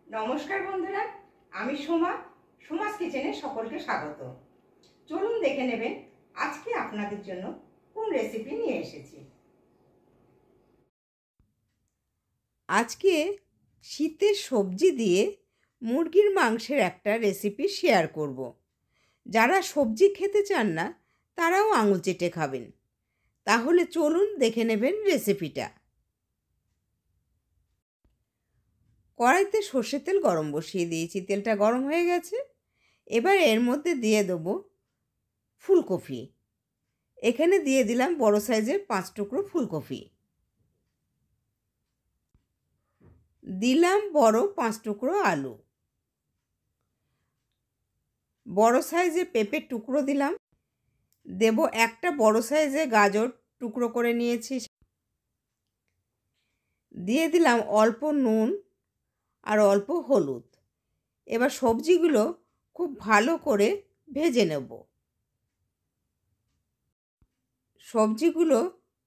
নমস্কার বন্ধুরা, আমি সোমা। সোমাস কিচেনে সকলকে স্বাগত। চলুন দেখে নেবেন আজকে আপনাদের জন্য কোন রেসিপি নিয়ে এসেছি। আজকে শীতের সবজি দিয়ে মুরগির মাংসের একটা রেসিপি শেয়ার করব। যারা সবজি খেতে চান না তারাও আঙুল চেটে খাবেন। তাহলে চলুন দেখে নেবেন রেসিপিটা। কড়াইতে সর্ষের তেল গরম বসিয়ে দিয়েছি, তেলটা গরম হয়ে গেছে। এবার এর মধ্যে দিয়ে দেবো ফুলকপি। এখানে দিয়ে দিলাম বড় সাইজের 5 টুকরো ফুলকপি। দিলাম বড় 5 টুকরো আলু। বড় সাইজের পেঁপের টুকরো দিলাম। দেব একটা বড় সাইজের গাজর টুকরো করে নিয়েছি। দিয়ে দিলাম অল্প নুন আর অল্প হলুদ। এবার সবজিগুলো খুব ভালো করে ভেজে নেব। সবজিগুলো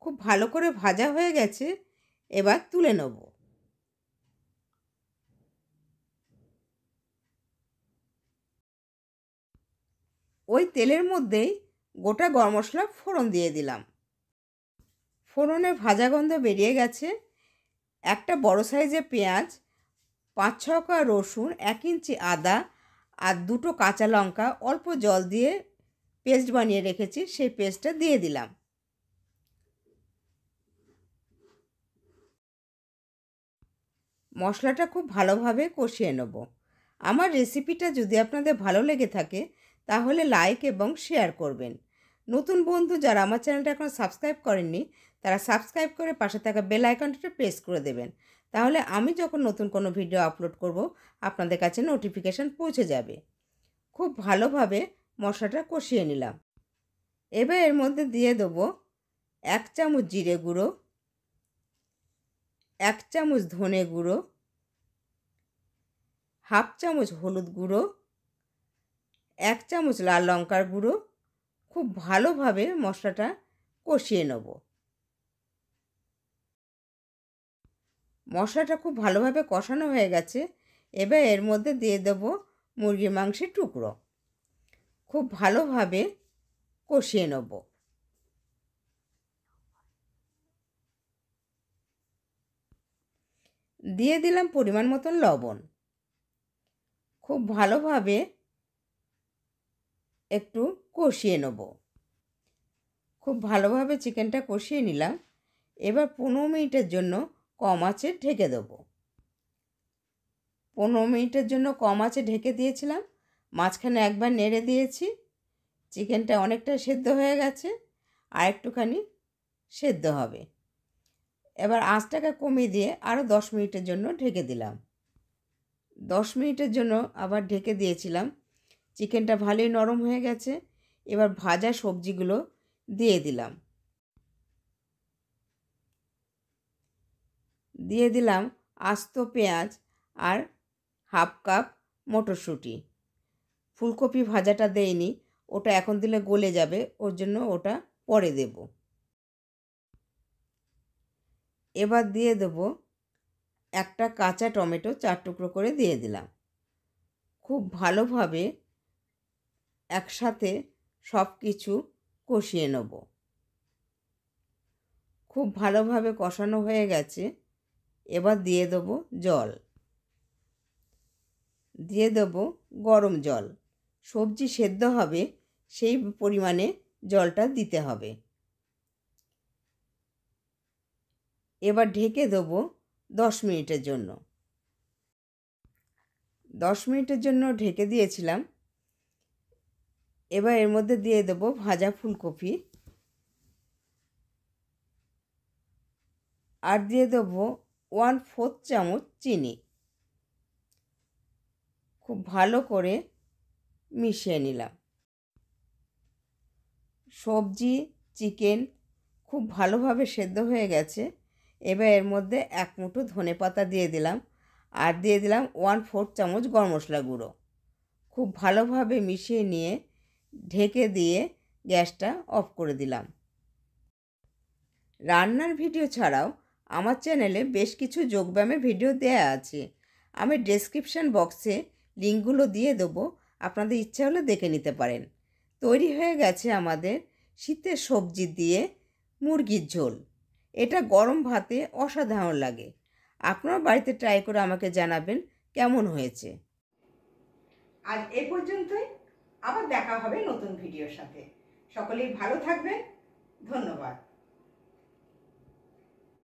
খুব ভালো করে ভাজা হয়ে গেছে, এবার তুলে নেব। ওই তেলের মধ্যেই গোটা গরম মশলা ফোড়ন দিয়ে দিলাম। ফোড়নের ভাজা গন্ধ বেরিয়ে গেছে। একটা বড় সাইজের পেঁয়াজ, 5-6 কোয়া রসুন, 1 ইঞ্চি আদা আর 2টো কাঁচা লঙ্কা অল্প জল দিয়ে পেস্ট বানিয়ে রেখেছি, সেই পেস্টটা দিয়ে দিলাম। মশলাটা খুব ভালোভাবে কষিয়ে নেব। আমার রেসিপিটা যদি আপনাদের ভালো লেগে থাকে তাহলে লাইক এবং শেয়ার করবেন। নতুন বন্ধু যারা আমার চ্যানেলটা এখনও সাবস্ক্রাইব করেননি তারা সাবস্ক্রাইব করে পাশে থাকা বেল আইকনটা প্রেস করে দেবেন। তাহলে আমি যখন নতুন কোনো ভিডিও আপলোড করব আপনাদের কাছে নোটিফিকেশান পৌঁছে যাবে। খুব ভালোভাবে মশলাটা কষিয়ে নিলাম। এবার এর মধ্যে দিয়ে দেবো 1 চামচ জিরে গুঁড়ো, 1 চামচ ধনে গুঁড়ো, হাফ চামচ হলুদ গুঁড়ো, 1 চামচ লাল লঙ্কার গুঁড়ো। খুব ভালোভাবে মশলাটা কষিয়ে নেব। মশলাটা খুব ভালোভাবে কষানো হয়ে গেছে। এবার এর মধ্যে দিয়ে দেব মুরগির মাংসের টুকরো। খুব ভালোভাবে কষিয়ে নেব। দিয়ে দিলাম পরিমাণ মতন লবণ। খুব ভালোভাবে একটু কষিয়ে নেব। খুব ভালোভাবে চিকেনটা কষিয়ে নিলাম। এবার 15 মিনিটের জন্য কম আঁচে ঢেকে দেবো। 15 মিনিটের জন্য কম আঁচে ঢেকে দিয়েছিলাম। মাঝখানে একবার নেড়ে দিয়েছি। চিকেনটা অনেকটা সেদ্ধ হয়ে গেছে, আর একটুখানি সেদ্ধ হবে। এবার আঁচটাকে কমিয়ে দিয়ে আরও 10 মিনিটের জন্য ঢেকে দিলাম। 10 মিনিটের জন্য আবার ঢেকে দিয়েছিলাম। চিকেনটা ভালোই নরম হয়ে গেছে। এবার ভাজা সবজিগুলো দিয়ে দিলাম। দিয়ে দিলাম আস্ত পেঁয়াজ আর হাফ কাপ মটরশুঁটি। ফুলকপি ভাজাটা দেইনি, ওটা এখন দিলে গলে যাবে, ওর জন্য ওটা পরে দেব। এবার দিয়ে দেব একটা কাঁচা টমেটো 4 টুকরো করে দিয়ে দিলাম। খুব ভালোভাবে একসাথে সব কিছু কষিয়ে নেব। খুব ভালোভাবে কষানো হয়ে গেছে। এবার দিয়ে দেব জল। দিয়ে দেব গরম জল। সবজি সেদ্ধ হবে সেই পরিমাণে জলটা দিতে হবে। এবার ঢেকে দেবো 10 মিনিটের জন্য। 10 মিনিটের জন্য ঢেকে দিয়েছিলাম। এবার এর মধ্যে দিয়ে দেবো ভাজা ফুলকপি, আর দিয়ে দেবো 1/4 চামচ চিনি। খুব ভালো করে মিশিয়ে নিলাম। সবজি চিকেন খুব ভালোভাবে সেদ্ধ হয়ে গেছে। এবার এর মধ্যে 1 মুঠো ধনেপাতা দিয়ে দিলাম, আর দিয়ে দিলাম 1/4 চামচ গরম মশলা গুঁড়ো। খুব ভালোভাবে মিশিয়ে নিয়ে ঢেকে দিয়ে গ্যাসটা অফ করে দিলাম। রান্নার ভিডিও ছাড়াও আমার চ্যানেলে বেশ কিছু যোগব্যায়ামের ভিডিও দেয়া আছে। আমি ডেসক্রিপশন বক্সে লিঙ্কগুলো দিয়ে দেবো, আপনাদের ইচ্ছা হলে দেখে নিতে পারেন। তৈরি হয়ে গেছে আমাদের শীতের সবজি দিয়ে মুরগির ঝোল। এটা গরম ভাতে অসাধারণ লাগে। আপনারা বাড়িতে ট্রাই করে আমাকে জানাবেন কেমন হয়েছে। আজ এ পর্যন্তই, আবার দেখা হবে নতুন ভিডিওর সাথে। সকলেই ভালো থাকবেন। ধন্যবাদ।